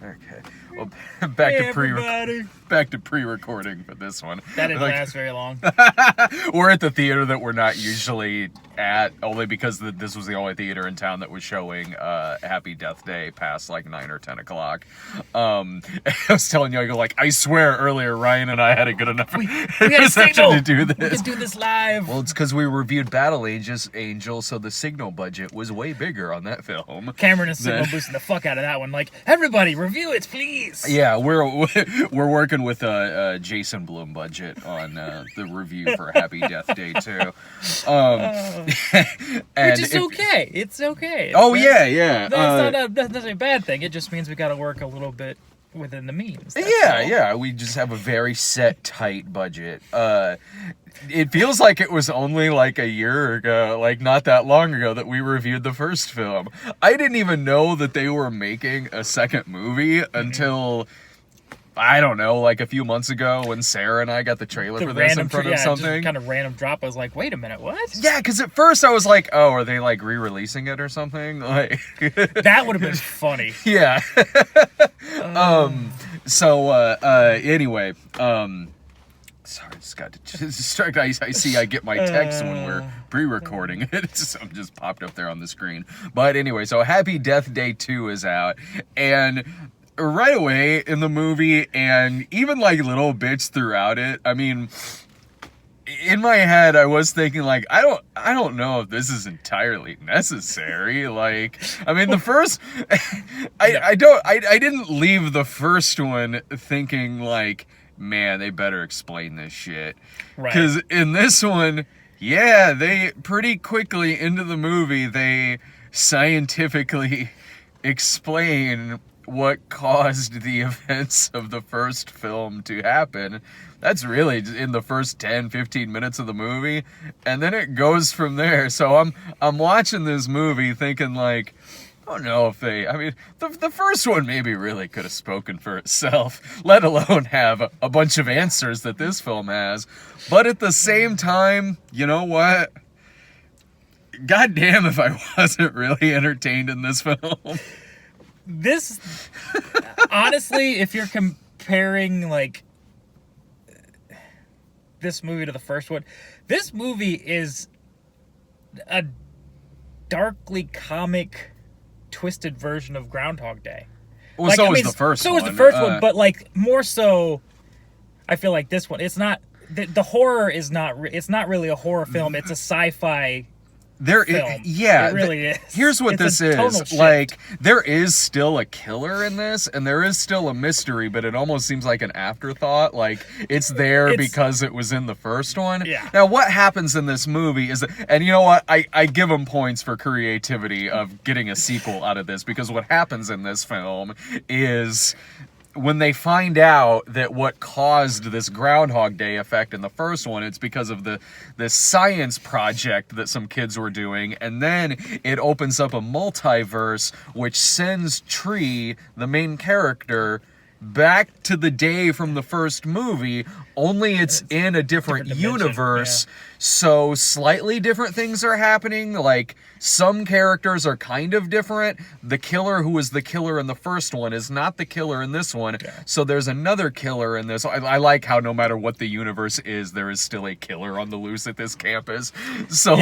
Okay. Well, back Hey, to pre-recording for this one. That didn't last very long. We're at the theater that we're not usually at, only because this was the only theater in town that was showing Happy Death Day past like 9 or 10 o'clock. I was telling you, I swear earlier Ryan and I had a good enough reception to do this. We can do this live. Well, it's because we reviewed Battle Angel, so the signal budget was way bigger on that film. Cameron is signal boosting the fuck out of that one. Like, everybody, review it, please. Yeah, we're working with a Jason Blum budget on the review for Happy Death Day too. Which is okay. It's okay. Yeah. That's a bad thing. It just means we got to work a little bit within the means. Yeah. We just have a very set, tight budget. It feels like it was only like a year ago, like not that long ago, that we reviewed the first film. I didn't even know that they were making a second movie until, I don't know, like a few months ago when Sarah and I got the trailer for this in front of something. Just kind of random drop. I was like, wait a minute, what? Yeah, because at first I was like, oh, are they like re-releasing it or something? Like that would have been funny. Yeah. Anyway, sorry, just got distracted. I see I get my text when we're pre-recording it. I'm just popped up there on the screen. But anyway, so Happy Death Day 2 is out, and right away in the movie, and even like little bits throughout it, I mean, in my head I was thinking like, I don't know if this is entirely necessary. Like, I mean, the first I didn't leave the first one thinking like, man, they better explain this shit. Right. Because in this one, yeah, they pretty quickly into the movie, they scientifically explain what caused the events of the first film to happen. That's really in the first 10-15 minutes of the movie, and then it goes from there. So I'm watching this movie thinking like, I don't know if the first one maybe really could have spoken for itself, let alone have a bunch of answers that this film has. But at the same time, you know what? God damn if I wasn't really entertained in this film. This, honestly, if you're comparing, like, this movie to the first one, this movie is a darkly comic, twisted version of Groundhog Day. Well, like, so was the first one. So was the first one, but, like, more so, I feel like this one, it's not, the horror is not, it's not really a horror film, it's a sci-fi film. Yeah, it really is. Here's what this is. Like, there is still a killer in this, and there is still a mystery, but it almost seems like an afterthought. Like, it's there because it was in the first one. Yeah. Now, what happens in this movie is that, and you know what? I give them points for creativity of getting a sequel out of this, because what happens in this film is, when they find out that what caused this Groundhog Day effect in the first one, it's because of this science project that some kids were doing, and then it opens up a multiverse which sends Tree, the main character, back to the day from the first movie, only it's in a different universe. Yeah. So slightly different things are happening. Like, some characters are kind of different. The killer who was the killer in the first one is not the killer in this one. Yeah. So there's another killer in this. I like how no matter what the universe is, there is still a killer on the loose at this campus. So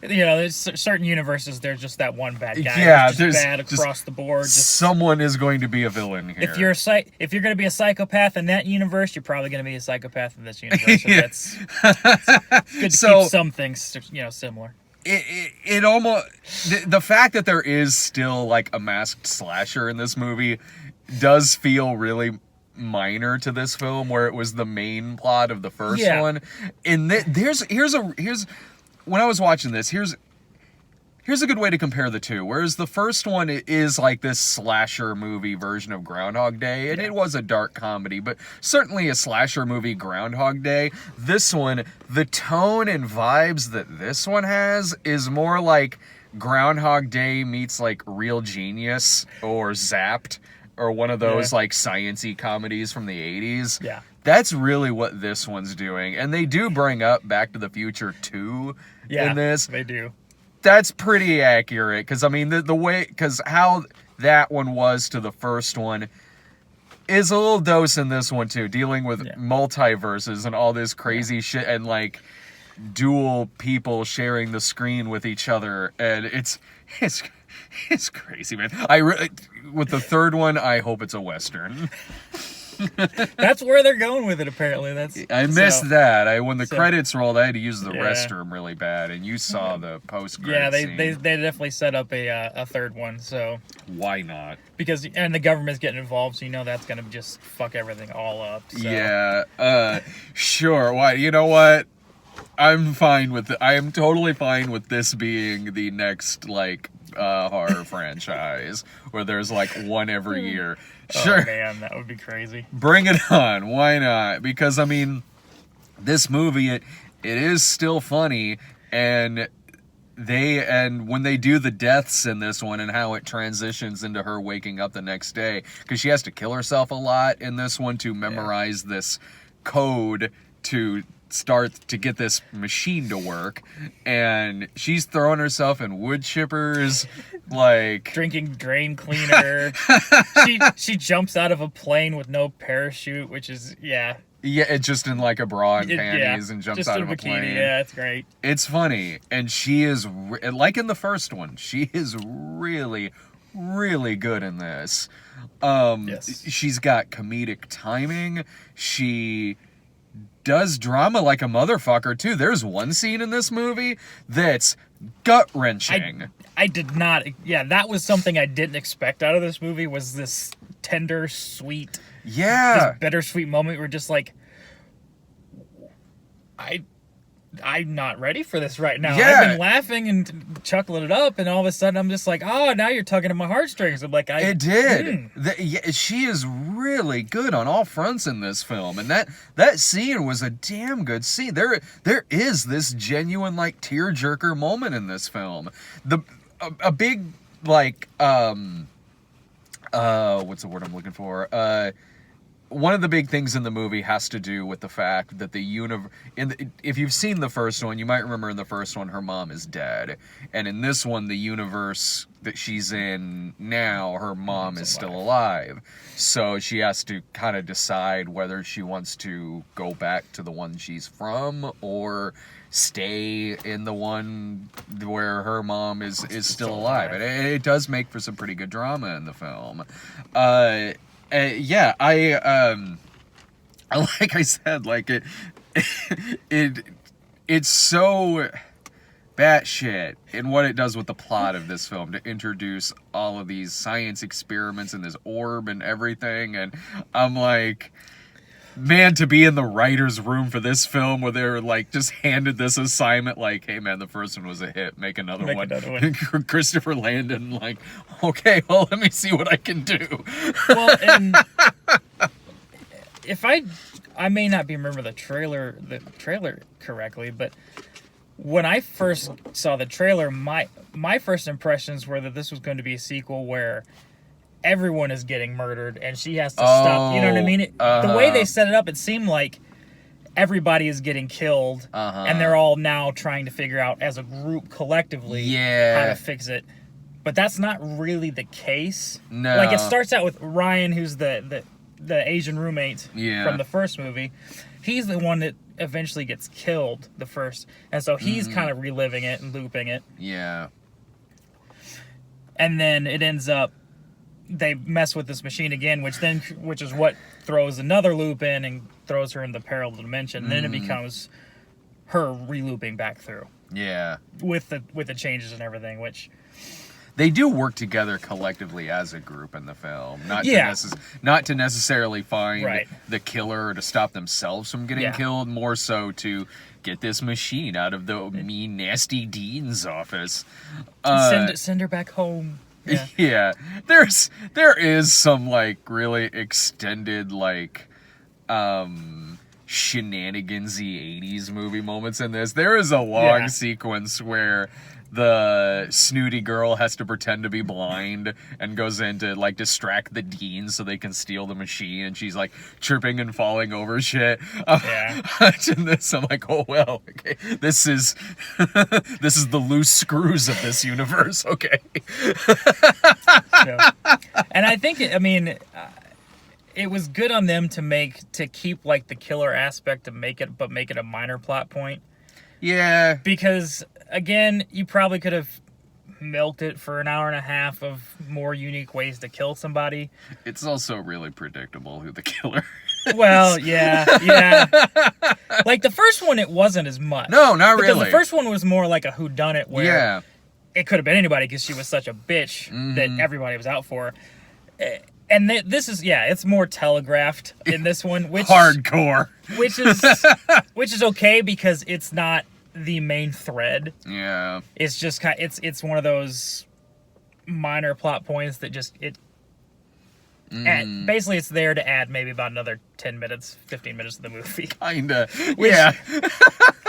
there's certain universes, there's just that one bad guy. Yeah, there's bad across the board. Someone is going to be a villain here. If you're going to be a psychopath in that universe, you're probably going to be a psychopath in this universe. So that's good to keep some things, similar. It almost, the fact that there is still like a masked slasher in this movie does feel really minor to this film, where it was the main plot of the first one. And when I was watching this, here's a good way to compare the two. Whereas the first one is like this slasher movie version of Groundhog Day, and it was a dark comedy, but certainly a slasher movie Groundhog Day. This one, the tone and vibes that this one has is more like Groundhog Day meets like Real Genius or Zapped, or one of those like science-y comedies from the 80s. Yeah. That's really what this one's doing. And they do bring up Back to the Future 2 in this. They do. That's pretty accurate, because I mean the way, because how that one was to the first one is a little dose in this one too, dealing with multiverses and all this crazy shit and like dual people sharing the screen with each other, and it's crazy, man. With the third one, I hope it's a Western. That's where they're going with it, apparently. I missed that. When the credits rolled, I had to use the restroom really bad, and you saw the post-credits scene. They definitely set up a third one, so... Why not? Because, and the government's getting involved, so you know that's gonna just fuck everything all up, so. Yeah, sure. Why? You know what? I'm fine with it. I am totally fine with this being the next, like, horror franchise, where there's, like, one every year. Sure. Oh, man, that would be crazy. Bring it on. Why not? Because, I mean, this movie, it is still funny, and when they do the deaths in this one and how it transitions into her waking up the next day, because she has to kill herself a lot in this one to memorize this code to start to get this machine to work, and she's throwing herself in wood chippers, like drinking drain cleaner. she jumps out of a plane with no parachute, which is it's just in like a bra and panties and jumps out of a plane. Yeah, it's great. It's funny, and she is like in the first one. She is really, really good in this. Yes. She's got comedic timing. She does drama like a motherfucker too. There's one scene in this movie that's gut-wrenching. I did not. Yeah, that was something I didn't expect out of this movie. Was this tender, sweet, this bittersweet moment where just like, I'm not ready for this right now. Yeah. I've been laughing and chuckling it up, and all of a sudden I'm just like, oh, now you're tugging at my heartstrings. I'm like, it did. She is really good on all fronts in this film, and that scene was a damn good scene. There is this genuine like tearjerker moment in this film. A big like what's the word I'm looking for? One of the big things in the movie has to do with the fact that if you've seen the first one, you might remember in the first one her mom is dead, and in this one, the universe that she's in now, her mom is still alive. So she has to kind of decide whether she wants to go back to the one she's from or stay in the one where her mom is still alive. And it does make for some pretty good drama in the film. Like I said, like it's so batshit in what it does with the plot of this film to introduce all of these science experiments and this orb and everything, and I'm like, man, to be in the writer's room for this film where they're like just handed this assignment like, hey man, the first one was a hit, make another one. Christopher Landon like, okay, well, let me see what I can do. Well, and if I may not be remember the trailer correctly, but when I first saw the trailer, my first impressions were that this was going to be a sequel where everyone is getting murdered and she has to stop. You know what I mean? The way they set it up, it seemed like everybody is getting killed, and they're all now trying to figure out as a group collectively how to fix it. But that's not really the case. No. Like, it starts out with Ryan, who's the Asian roommate from the first movie. He's the one that eventually gets killed the first, and so he's kind of reliving it and looping it. Yeah. And then it ends up they mess with this machine again, which is what throws another loop in and throws her in the parallel dimension. And then it becomes her re-looping back through. Yeah. With the changes and everything, which they do work together collectively as a group in the film, not to necessarily find the killer or to stop themselves from getting killed, more so to get this machine out of the mean, nasty dean's office. Send her back home. Yeah. There is some like really extended like shenanigansy 80s movie moments in this. There is a long sequence where the snooty girl has to pretend to be blind and goes in to like distract the dean so they can steal the machine, and she's like tripping and falling over shit. Yeah. Watching this, I'm like, oh well, okay, this is this is the loose screws of this universe. Okay. Yeah. And I think, it was good on them to keep like the killer aspect to make it a minor plot point. Yeah. Because again, you probably could have milked it for an hour and a half of more unique ways to kill somebody. It's also really predictable who the killer is. Well, yeah. Like the first one, it wasn't as much. No, not because really. the first one was more like a whodunit where Yeah. it could have been anybody because she was such a bitch that everybody was out for. And this is, it's more telegraphed in this one, which Hardcore. which is okay because it's not the main thread. Yeah. It's just it's one of those minor plot points that just basically it's there to add maybe about another 10 minutes, 15 minutes of the movie. Kinda. Yeah.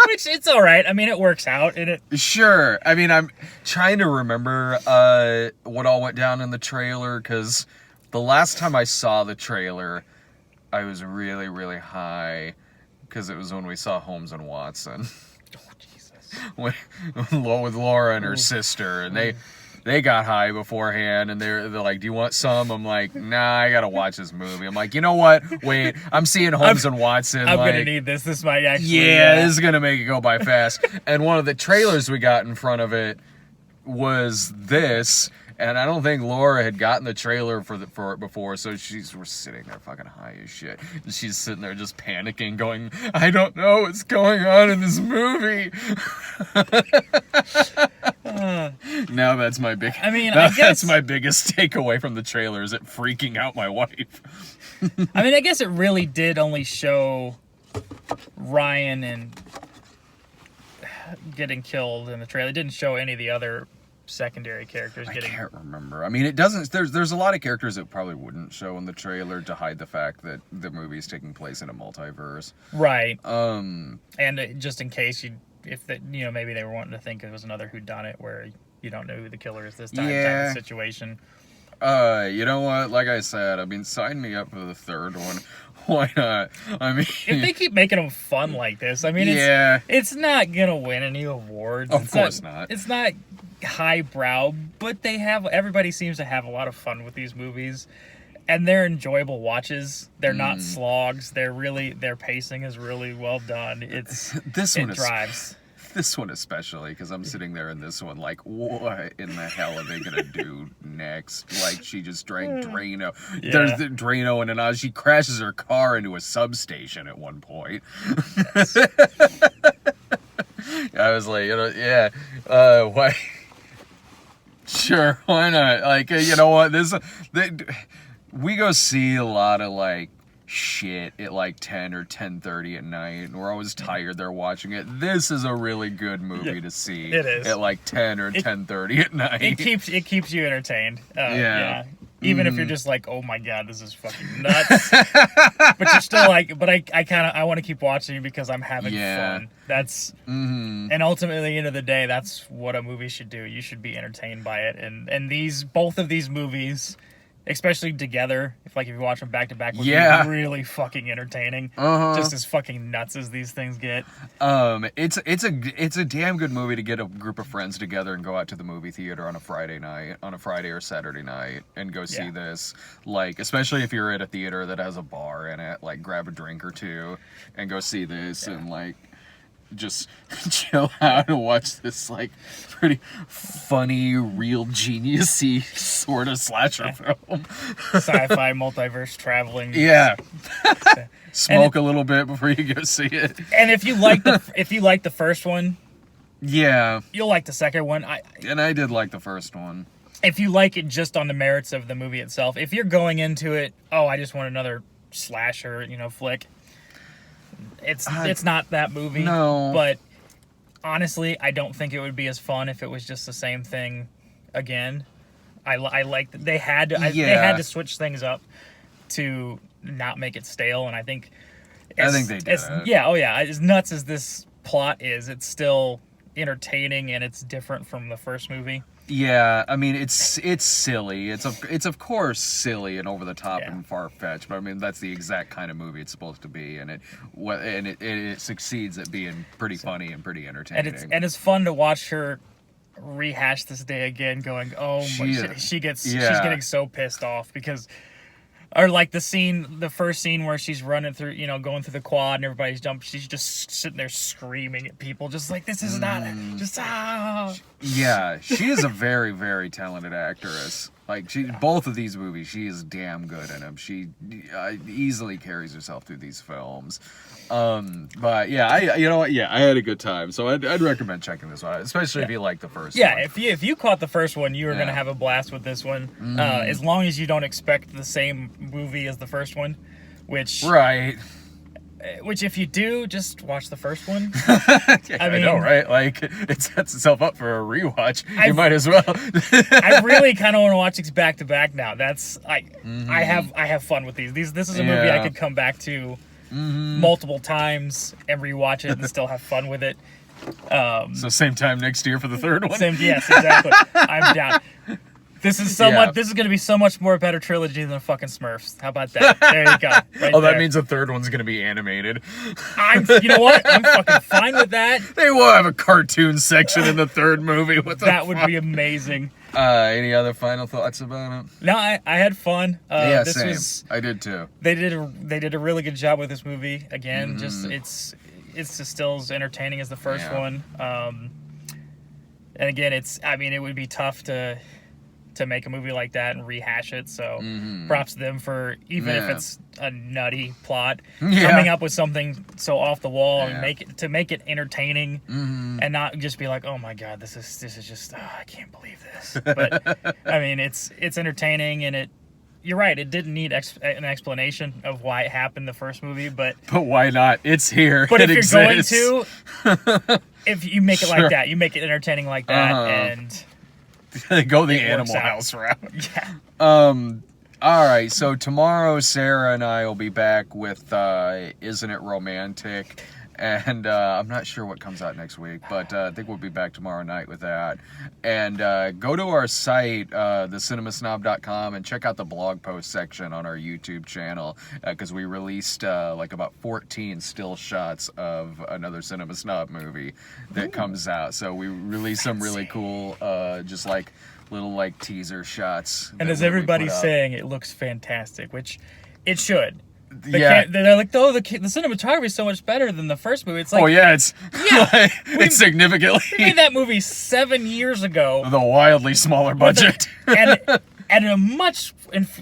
Which it's all right. I mean, it works out and it. Sure. I mean, I'm trying to remember what all went down in the trailer, because the last time I saw the trailer, I was really, really high, because it was when we saw Holmes and Watson. Oh, Jesus. with Laura and her sister, and they got high beforehand, and they're like, "Do you want some?" I'm like, "Nah, I gotta watch this movie." I'm like, you know what? Wait, I'm seeing Holmes and Watson. I'm like, gonna need this. This might actually. yeah, this is gonna make it go by fast. And one of the trailers we got in front of it was this, and I don't think Laura had gotten the trailer for it before, so we're sitting there fucking high as shit. And she's sitting there just panicking, going, "I don't know what's going on in this movie." Now that's my big. I mean, now I guess that's my biggest takeaway from the trailer, is it freaking out my wife. I guess it really did only show Ryan and getting killed in the trailer. It didn't show any of the other secondary characters I getting. can't remember. I mean, it doesn't. There's a lot of characters that probably wouldn't show in the trailer to hide the fact that the movie is taking place in a multiverse. Right. Um. And just in case maybe they were wanting to think it was another whodunit where you don't know who the killer is this time type of situation. You know what? Like I said, I mean, sign me up for the third one. Why not? I mean, If they keep making them fun like this, I mean, it's not gonna win any awards. Of course not. It's not highbrow, but everybody seems to have a lot of fun with these movies, and they're enjoyable watches. They're not slogs. Their pacing is really well done. It drives. This one especially, because I'm sitting there in this one like, what in the hell are they gonna do next? Like, she just drank Drano. Yeah. There's the Drano and then she crashes her car into a substation at one point. Yes. I was like, why? Sure, why not? Like, you know what? We go see a lot of like shit at like 10 or 10:30 at night, and we're always tired there watching it. This is a really good movie to see. It is. At like 10 or 10:30 at night. It keeps you entertained. Yeah. Even if you're just like, oh my god, this is fucking nuts. But you're still like, but I want to keep watching because I'm having fun. That's and ultimately at the end of the day, that's what a movie should do. You should be entertained by it. And both of these movies, especially together, if you watch them back to back, would be really fucking entertaining. Just as fucking nuts as these things get. It's a damn good movie to get a group of friends together and go out to the movie theater on a Friday or Saturday night and go see this. Like, especially if you're at a theater that has a bar in it, like grab a drink or two and go see this and like just chill out and watch this like pretty funny, real genius-y sort of slasher film. Sci-fi multiverse traveling. Yeah. Smoke a little bit before you go see it. And if you like the first one, yeah, you'll like the second one. I did like the first one. If you like it just on the merits of the movie itself, if you're going into it, I just want another slasher, flick. It's not that movie. No. But honestly, I don't think it would be as fun if it was just the same thing again. I like that they had to switch things up to not make it stale, and I think they did. As nuts as this plot is, it's still entertaining and it's different from the first movie. Yeah, I mean it's silly. It's of course silly and over the top Yeah. and far fetched, but I mean that's the exact kind of movie it's supposed to be, and it succeeds at being pretty funny and pretty entertaining. And it's fun to watch her rehash this day again, going, "Oh, she's getting so pissed off because." Or like the first scene where she's running through, going through the quad and everybody's jumping. She's just sitting there screaming at people, just like, this is not, just Yeah, she is a very, very talented actress. Like both of these movies, she is damn good in them. She easily carries herself through these films. But yeah, I had a good time. So I'd recommend checking this one out, especially if you like the first one. Yeah, if you caught the first one, you were gonna have a blast with this one. As long as you don't expect the same movie as the first one, which if you do, just watch the first one. I know, right? Like it sets itself up for a rewatch. You might as well. I really kind of want to watch these back to back now. I have fun with these. This is a movie I could come back to multiple times and rewatch it and still have fun with it. So same time next year for the third one. Yes, exactly. I'm down. This is much. This is going to be so much more better trilogy than fucking Smurfs. How about that? There you go. Right that means the third one's going to be animated. You know what? I'm fucking fine with that. They will have a cartoon section in the third movie. That would be amazing. Any other final thoughts about it? No, I had fun. Same. I did too. They did a really good job with this movie. Again, just it's still as entertaining as the first one. And again, it would be tough to make a movie like that and rehash it. So props to them for if it's a nutty plot, coming up with something so off the wall and make it entertaining and not just be like, oh my god, this is just I can't believe this. But I mean, it's entertaining and you're right. It didn't need an explanation of why it happened the first movie, but why not? It's here. But if you're exists. going to, if you make it like that, you make it entertaining like that, and go the Animal House route. Yeah. All right. So tomorrow, Sarah and I will be back with Isn't It Romantic? And I'm not sure what comes out next week, but I think we'll be back tomorrow night with that. And go to our site, thecinemasnob.com, and check out the blog post section on our YouTube channel, because we released about 14 still shots of another Cinema Snob movie that comes out. So we released some really cool, just like little teaser shots. And as everybody's saying, it looks fantastic, which it should. They're like, the cinematography is so much better than the first movie. It's like, it's significantly. We made that movie 7 years ago. The wildly smaller budget. And a much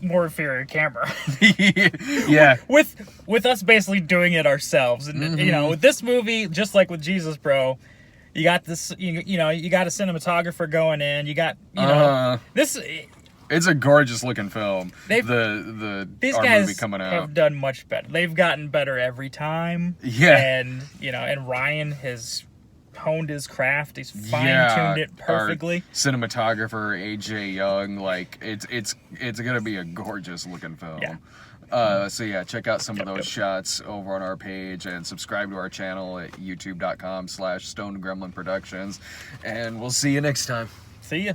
more inferior camera. Yeah. With us basically doing it ourselves. And, with this movie, just like with Jesus Bro, you got this, you got a cinematographer going in. You got, this... It's a gorgeous looking film. These guys movie coming out have done much better. They've gotten better every time. Yeah. And and Ryan has honed his craft. He's fine-tuned it perfectly. Our cinematographer AJ Young, it's gonna be a gorgeous looking film. Yeah. So check out some of those shots over on our page and subscribe to our channel at youtube.com/Stone Gremlin Productions. And we'll see you next time. See ya.